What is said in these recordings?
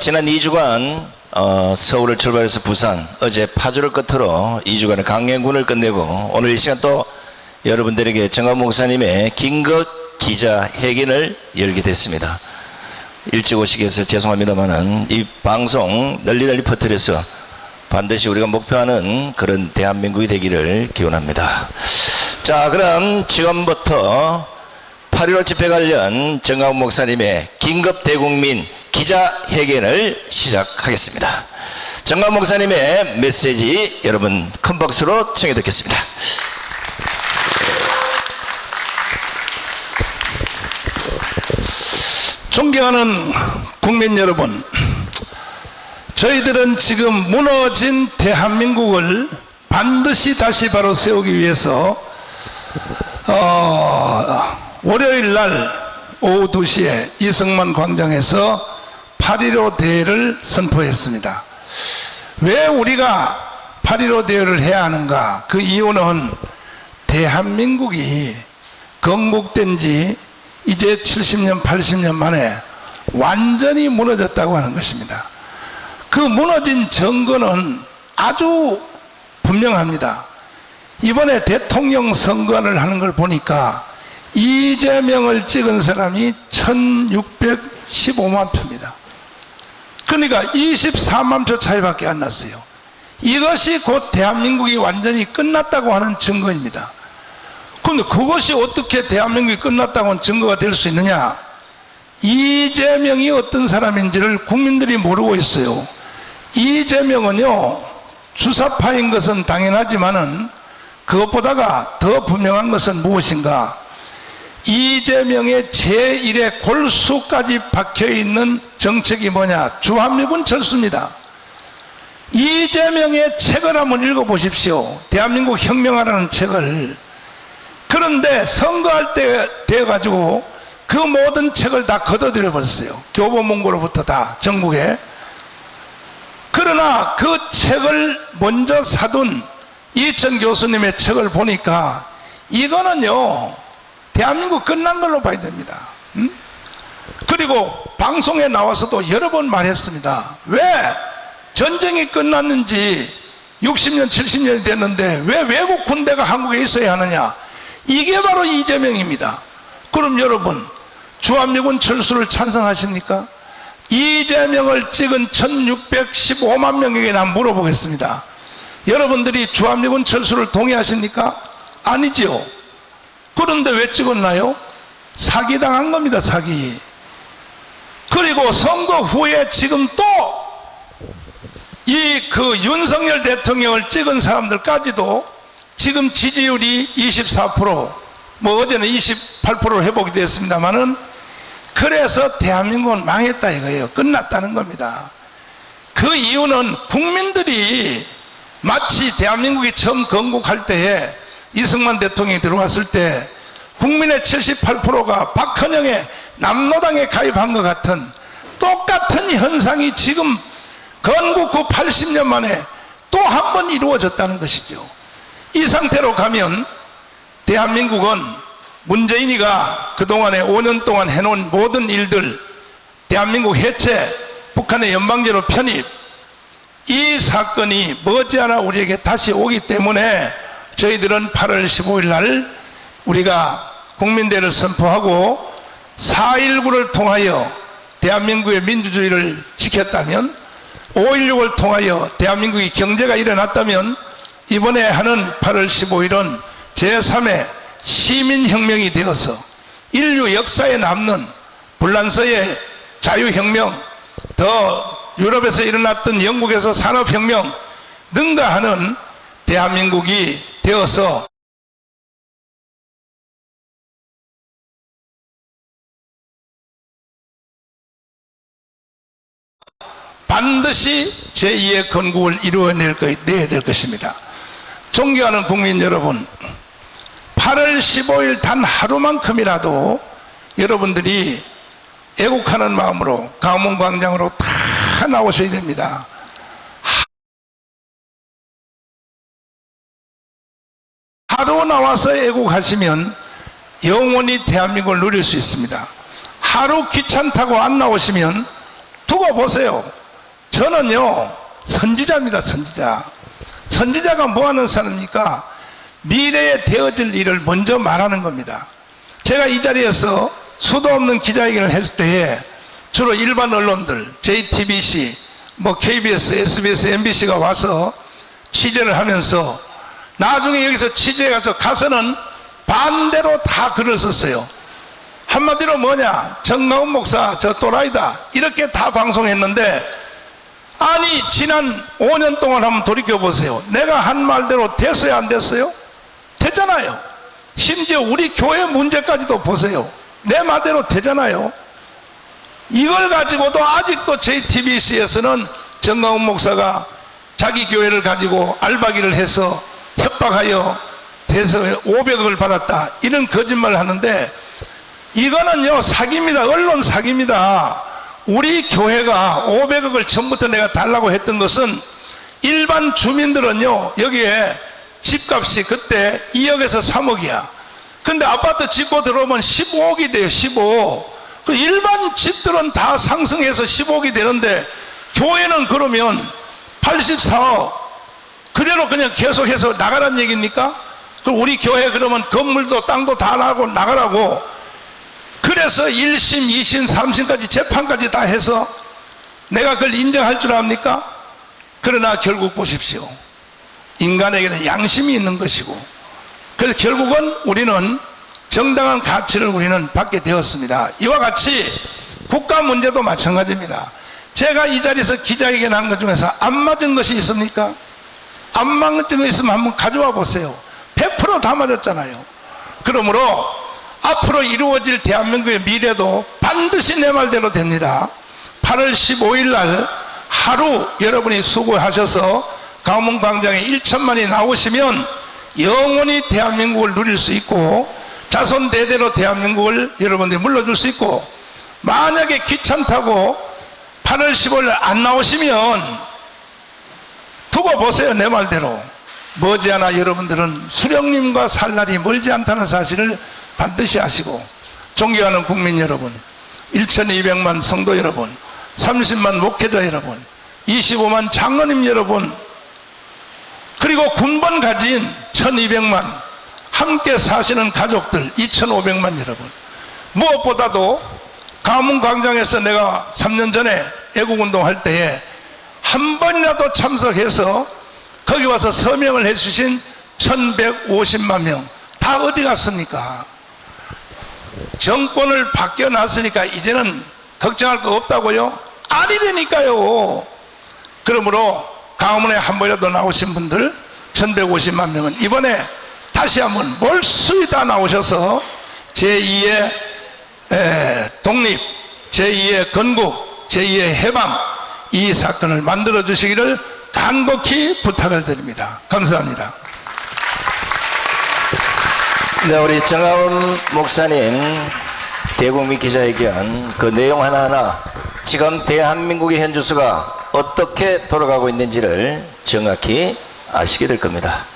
지난 2주간 서울을 출발해서 부산, 어제 파주를 끝으로 2주간의 강행군을 끝내고 오늘 이 시간 또 여러분들에게 정광 목사님의 긴급 기자회견을 열게 됐습니다. 일찍 오시게 해서 죄송합니다만은 이 방송 널리 퍼뜨려서 반드시 우리가 목표하는 그런 대한민국이 되기를 기원합니다. 자, 그럼 지금부터 8.15 집회 관련 정광 목사님의 긴급 대국민 기자회견을 시작하겠습니다. 정광 목사님의 메시지 여러분 큰 박수로 청해 듣겠습니다. 존경하는 국민 여러분, 저희들은 지금 무너진 대한민국을 반드시 다시 바로 세우기 위해서 월요일 날 오후 2시에 이승만 광장에서 8.15 대회를 선포했습니다. 왜 우리가 8.15 대회를 해야 하는가? 그 이유는 대한민국이 건국된 지 이제 70년, 80년 만에 완전히 무너졌다고 하는 것입니다. 그 무너진 증거는 아주 분명합니다. 이번에 대통령 선거를 하는 걸 보니까 이재명을 찍은 사람이 1615만 표입니다. 그러니까 24만 표 차이밖에 안 났어요. 이것이 곧 대한민국이 완전히 끝났다고 하는 증거입니다. 그런데 그것이 어떻게 대한민국이 끝났다고 하는 증거가 될 수 있느냐? 이재명이 어떤 사람인지를 국민들이 모르고 있어요. 이재명은요, 주사파인 것은 당연하지만은 그것보다가 더 분명한 것은 무엇인가? 이재명의 제1의 골수까지 박혀있는 정책이 뭐냐? 주한미군 철수입니다. 이재명의 책을 한번 읽어보십시오. 대한민국 혁명하라는 책을. 그런데 선거할 때 돼가지고 그 모든 책을 다 걷어들여 버렸어요. 교보문고로부터 다 전국에. 그러나 그 책을 먼저 사둔 이천 교수님의 책을 보니까 이거는요, 대한민국 끝난 걸로 봐야 됩니다. 그리고 방송에 나와서도 여러 번 말했습니다. 왜 전쟁이 끝났는지 60년 70년이 됐는데 왜 외국 군대가 한국에 있어야 하느냐? 이게 바로 이재명입니다. 그럼 여러분, 주한미군 철수를 찬성하십니까? 이재명을 찍은 1615만 명에게 난 물어보겠습니다. 여러분들이 주한미군 철수를 동의하십니까? 아니지요. 그런데 왜 찍었나요? 사기당한 겁니다. 사기. 그리고 선거 후에 지금 또 윤석열 대통령을 찍은 사람들까지도 지금 지지율이 24%, 뭐 어제는 28%로 회복이 됐습니다만은, 그래서 대한민국은 망했다 이거예요. 끝났다는 겁니다. 그 이유는 국민들이 마치 대한민국이 처음 건국할 때에 이승만 대통령이 들어왔을 때 국민의 78%가 박헌영의 남로당에 가입한 것 같은 똑같은 현상이 지금 건국 후 80년 만에 또 한 번 이루어졌다는 것이죠. 이 상태로 가면 대한민국은 문재인이가 그동안에 5년 동안 해놓은 모든 일들, 대한민국 해체, 북한의 연방제로 편입, 이 사건이 머지않아 우리에게 다시 오기 때문에 저희들은 8월 15일 날 우리가 국민대회를 선포하고 4.19를 통하여 대한민국의 민주주의를 지켰다면, 5.16을 통하여 대한민국의 경제가 일어났다면, 이번에 하는 8월 15일은 제3의 시민혁명이 되어서 인류 역사에 남는 불란서의 자유혁명, 더 유럽에서 일어났던 영국에서 산업혁명 능가하는 대한민국이 되어서 반드시 제2의 건국을 이루어내야 될 것입니다. 존경하는 국민 여러분, 8월 15일 단 하루만큼이라도 여러분들이 애국하는 마음으로 광화문광장으로 다 나오셔야 됩니다. 하루 나와서 애국하시면 영원히 대한민국을 누릴 수 있습니다. 하루 귀찮다고 안 나오시면 두고 보세요. 저는요, 선지자입니다, 선지자. 선지자가 뭐 하는 사람입니까? 미래에 되어질 일을 먼저 말하는 겁니다. 제가 이 자리에서 수도 없는 기자회견을 했을 때에 주로 일반 언론들, JTBC, 뭐 KBS, SBS, MBC가 와서 취재를 하면서 나중에 여기서 취재해 가서는 반대로 다 글을 썼어요. 한마디로 뭐냐, 정강훈 목사 저 또라이다, 이렇게 다 방송했는데, 아니 지난 5년 동안 한번 돌이켜보세요. 내가 한 말대로 됐어요, 안 됐어요? 되잖아요. 심지어 우리 교회 문제까지도 보세요. 내 말대로 되잖아요. 이걸 가지고도 아직도 JTBC에서는 정강훈 목사가 자기 교회를 가지고 알바기를 해서 협박하여 대서 500억을 받았다, 이런 거짓말을 하는데, 이거는요 사기입니다. 언론 사기입니다. 우리 교회가 500억을 처음부터 내가 달라고 했던 것은, 일반 주민들은요 여기에 집값이 그때 2억에서 3억이야. 근데 아파트 짓고 들어오면 15억이 돼요. 15억. 그 일반 집들은 다 상승해서 15억이 되는데, 교회는 그러면 84억 그대로 그냥 계속해서 나가라는 얘기입니까? 그럼 우리 교회 그러면 건물도 땅도 다 나고 나가라고. 그래서 1심, 2심, 3심까지 재판까지 다 해서 내가 그걸 인정할 줄 압니까? 그러나 결국 보십시오. 인간에게는 양심이 있는 것이고, 그래서 결국은 우리는 정당한 가치를 우리는 받게 되었습니다. 이와 같이 국가 문제도 마찬가지입니다. 제가 이 자리에서 기자회견 한 것 중에서 안 맞은 것이 있습니까? 안 맞은 거 있으면 한번 가져와 보세요. 100% 다 맞았잖아요. 그러므로 앞으로 이루어질 대한민국의 미래도 반드시 내 말대로 됩니다. 8월 15일 날 하루 여러분이 수고하셔서 광화문광장에 1천만이 나오시면 영원히 대한민국을 누릴 수 있고, 자손 대대로 대한민국을 여러분들이 물러줄 수 있고, 만약에 귀찮다고 8월 15일 날 안 나오시면 두고 보세요. 내 말대로 머지않아 여러분들은 수령님과 살 날이 멀지 않다는 사실을 반드시 아시고, 존경하는 국민 여러분, 1200만 성도 여러분, 30만 목회자 여러분, 25만 장로님 여러분, 그리고 군번 가진 1200만 함께 사시는 가족들 2500만 여러분, 무엇보다도 광화문광장에서 내가 3년 전에 애국운동 할 때에 한 번이라도 참석해서 거기 와서 서명을 해주신 1150만 명 다 어디 갔습니까? 정권을 바뀌어놨으니까 이제는 걱정할 거 없다고요? 아니되니까요. 그러므로 광화문에 한 번이라도 나오신 분들 1150만 명은 이번에 다시 한번 몰수히 다 나오셔서 제2의 독립, 제2의 건국, 제2의 해방, 이 사건을 만들어 주시기를 간곡히 부탁을 드립니다. 감사합니다. 네, 우리 정강훈 목사님 대국민 기자회견 그 내용 하나하나 지금 대한민국의 현주소가 어떻게 돌아가고 있는지를 정확히 아시게 될 겁니다.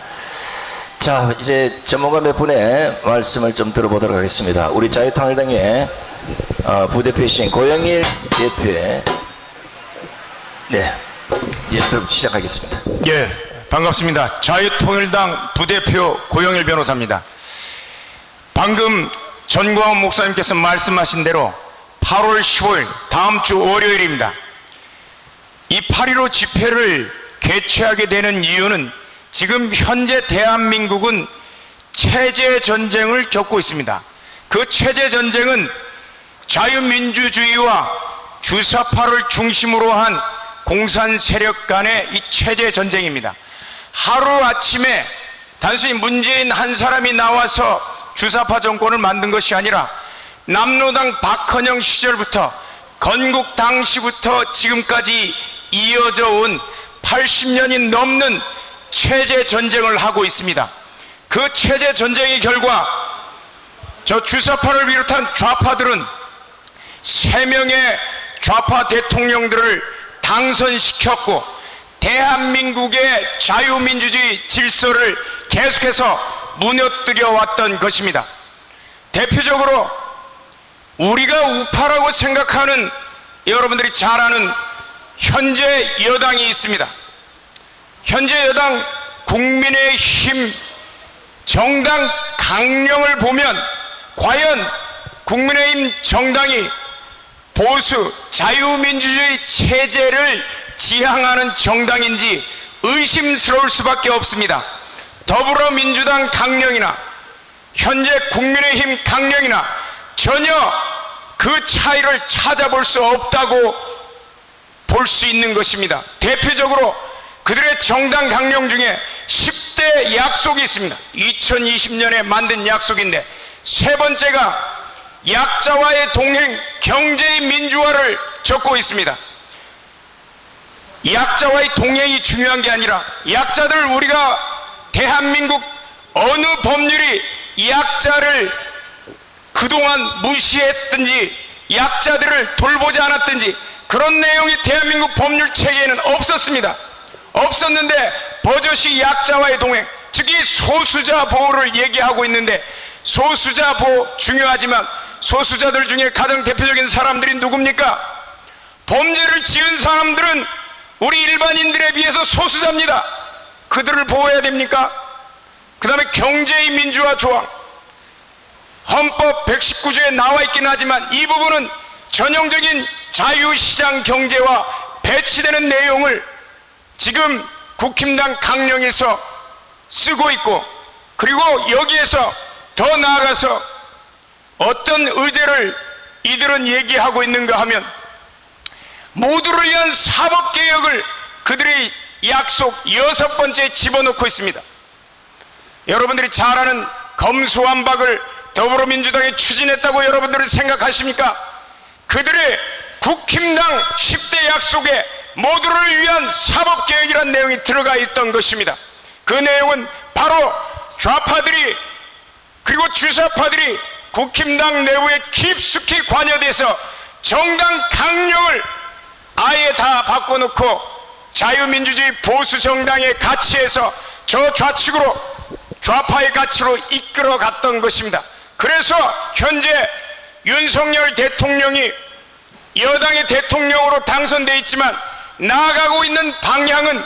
자, 이제 전문가 몇 분의 말씀을 좀 들어보도록 하겠습니다. 우리 자유통일당의 부대표이신 고영일 대표의 시작하겠습니다. 예, 반갑습니다. 자유통일당 부대표 고영일 변호사입니다. 방금 전광훈 목사님께서 말씀하신 대로 8월 15일 다음 주 월요일입니다. 이 8.15 집회를 개최하게 되는 이유는 지금 현재 대한민국은 체제 전쟁을 겪고 있습니다. 그 체제 전쟁은 자유민주주의와 주사파를 중심으로 한 공산 세력 간의 이 체제 전쟁입니다. 하루아침에 단순히 문재인 한 사람이 나와서 주사파 정권을 만든 것이 아니라 남로당 박헌영 시절부터 건국 당시부터 지금까지 이어져 온 80년이 넘는 체제 전쟁을 하고 있습니다. 그 체제 전쟁의 결과 저 주사파를 비롯한 좌파들은 3명의 좌파 대통령들을 당선시켰고 대한민국의 자유민주주의 질서를 계속해서 무너뜨려 왔던 것입니다. 대표적으로 우리가 우파라고 생각하는 여러분들이 잘 아는 현재 여당이 있습니다. 현재 여당 국민의힘 정당 강령을 보면 과연 국민의힘 정당이 보수 자유민주주의 체제를 지향하는 정당인지 의심스러울 수밖에 없습니다. 더불어민주당 강령이나 현재 국민의힘 강령이나 전혀 그 차이를 찾아볼 수 없다고 볼 수 있는 것입니다. 대표적으로 그들의 정당 강령 중에 10대 약속이 있습니다. 2020년에 만든 약속인데 세 번째가 약자와의 동행, 경제의 민주화를 적고 있습니다. 약자와의 동행이 중요한 게 아니라 약자들, 우리가 대한민국 어느 법률이 약자를 그동안 무시했든지 약자들을 돌보지 않았든지 그런 내용이 대한민국 법률 체계에는 없었습니다. 없었는데 버젓이 약자와의 동행, 특히 소수자 보호를 얘기하고 있는데 소수자 보호 중요하지만 소수자들 중에 가장 대표적인 사람들이 누굽니까? 범죄를 지은 사람들은 우리 일반인들에 비해서 소수자입니다. 그들을 보호해야 됩니까? 그 다음에 경제의 민주화 조항, 헌법 119조에 나와 있긴 하지만 이 부분은 전형적인 자유시장 경제와 배치되는 내용을 지금 국힘당 강령에서 쓰고 있고, 그리고 여기에서 더 나아가서 어떤 의제를 이들은 얘기하고 있는가 하면 모두를 위한 사법개혁을 그들의 약속 6번째에 집어넣고 있습니다. 여러분들이 잘 아는 검수완박을 더불어민주당이 추진했다고 여러분들은 생각하십니까? 그들의 국힘당 10대 약속에 모두를 위한 사법개혁이라는 내용이 들어가 있던 것입니다. 그 내용은 바로 좌파들이 그리고 주사파들이 국힘당 내부에 깊숙이 관여돼서 정당 강령을 아예 다 바꿔놓고 자유민주주의 보수정당의 가치에서 저 좌측으로 좌파의 가치로 이끌어갔던 것입니다. 그래서 현재 윤석열 대통령이 여당의 대통령으로 당선되어 있지만 나아가고 있는 방향은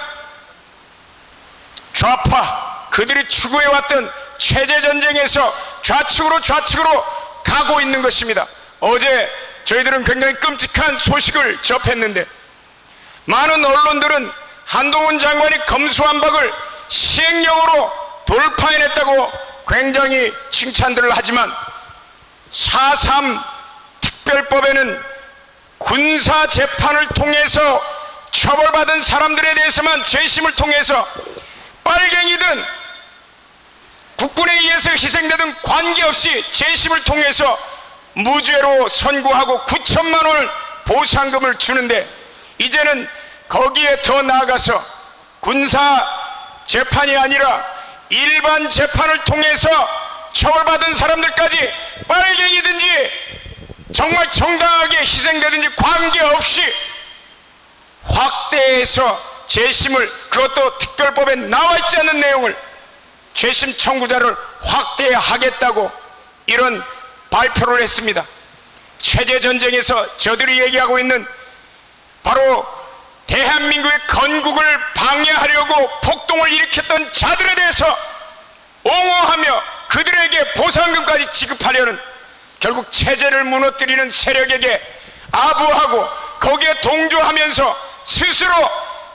좌파, 그들이 추구해왔던 체제전쟁에서 좌측으로 가고 있는 것입니다. 어제 저희들은 굉장히 끔찍한 소식을 접했는데 많은 언론들은 한동훈 장관이 검수완박을 시행령으로 돌파해냈다고 굉장히 칭찬들을 하지만 4.3 특별법에는 군사재판을 통해서 처벌받은 사람들에 대해서만 재심을 통해서 빨갱이든 국군에 의해서 희생되든 관계없이 재심을 통해서 무죄로 선고하고 9천만 원을 보상금을 주는데 이제는 거기에 더 나아가서 군사 재판이 아니라 일반 재판을 통해서 처벌받은 사람들까지 빨갱이든지 정말 정당하게 희생되든지 관계없이 확대해서 재심을, 그것도 특별법에 나와 있지 않는 내용을 재심 청구자를 확대하겠다고 이런 발표를 했습니다. 체제전쟁에서 저들이 얘기하고 있는 바로 대한민국의 건국을 방해하려고 폭동을 일으켰던 자들에 대해서 옹호하며 그들에게 보상금까지 지급하려는, 결국 체제를 무너뜨리는 세력에게 아부하고 거기에 동조하면서 스스로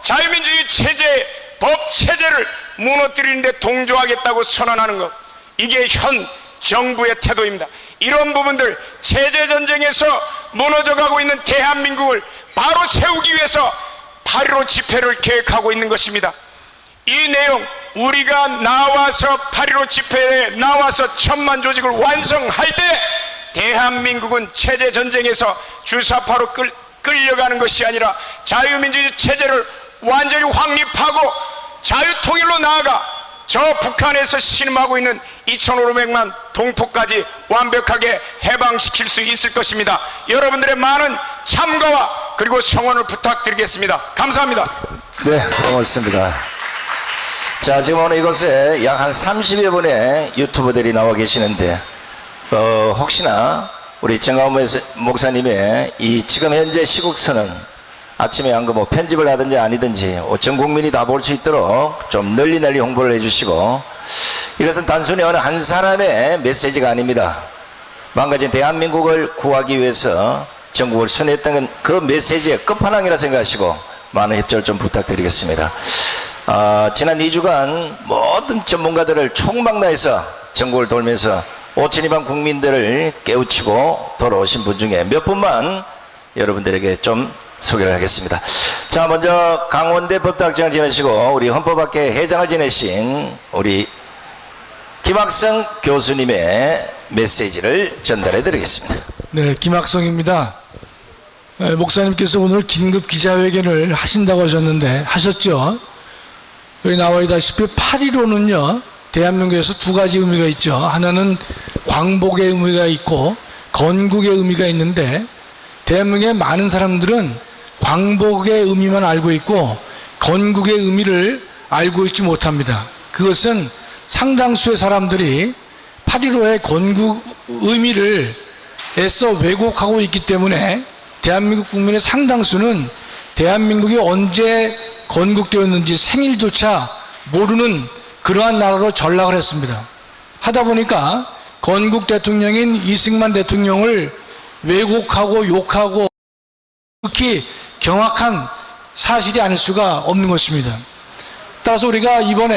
자유민주주의 체제, 법 체제를 무너뜨리는데 동조하겠다고 선언하는 것, 이게 현 정부의 태도입니다. 이런 부분들, 체제전쟁에서 무너져가고 있는 대한민국을 바로 세우기 위해서 8.15 집회를 계획하고 있는 것입니다. 이 내용, 우리가 나와서 8.15 집회에 나와서 1000만 조직을 완성할 때 대한민국은 체제전쟁에서 주사파로 끌려가는 것이 아니라 자유민주주의 체제를 완전히 확립하고 자유통일로 나아가 저 북한에서 신음하고 있는 2,500만 동포까지 완벽하게 해방시킬 수 있을 것입니다. 여러분들의 많은 참가와 그리고 성원을 부탁드리겠습니다. 감사합니다. 네, 고맙습니다. 자, 지금 오늘 이곳에 약 한 30여 분의 유튜버들이 나와 계시는데 혹시나 우리 정가훈 목사님의 이 지금 현재 시국선언 아침에 한 거 뭐 편집을 하든지 아니든지 전 국민이 다 볼 수 있도록 좀 널리 홍보를 해주시고, 이것은 단순히 어느 한 사람의 메시지가 아닙니다. 망가진 대한민국을 구하기 위해서 전국을 순회했던 그 메시지의 끝판왕이라 생각하시고 많은 협조를 좀 부탁드리겠습니다. 지난 2주간 모든 전문가들을 총망라해서 전국을 돌면서 5,200만 국민들을 깨우치고 돌아오신 분 중에 몇 분만 여러분들에게 좀 소개를 하겠습니다. 자, 먼저 강원대 법대학장을 지내시고 우리 헌법학회 회장을 지내신 우리 김학성 교수님의 메시지를 전달해 드리겠습니다. 네, 김학성입니다. 목사님께서 오늘 긴급 기자회견을 하신다고 하셨는데 하셨죠? 여기 나와 있다시피 8.15는요 대한민국에서 두 가지 의미가 있죠. 하나는 광복의 의미가 있고 건국의 의미가 있는데, 대한민국의 많은 사람들은 광복의 의미만 알고 있고 건국의 의미를 알고 있지 못합니다. 그것은 상당수의 사람들이 8.15의 건국 의미를 애써 왜곡하고 있기 때문에 대한민국 국민의 상당수는 대한민국이 언제 건국되었는지 생일조차 모르는 그러한 나라로 전락을 했습니다. 하다 보니까 건국 대통령인 이승만 대통령을 왜곡하고 욕하고 극히 경악한 사실이 아닐 수가 없는 것입니다. 따라서 우리가 이번에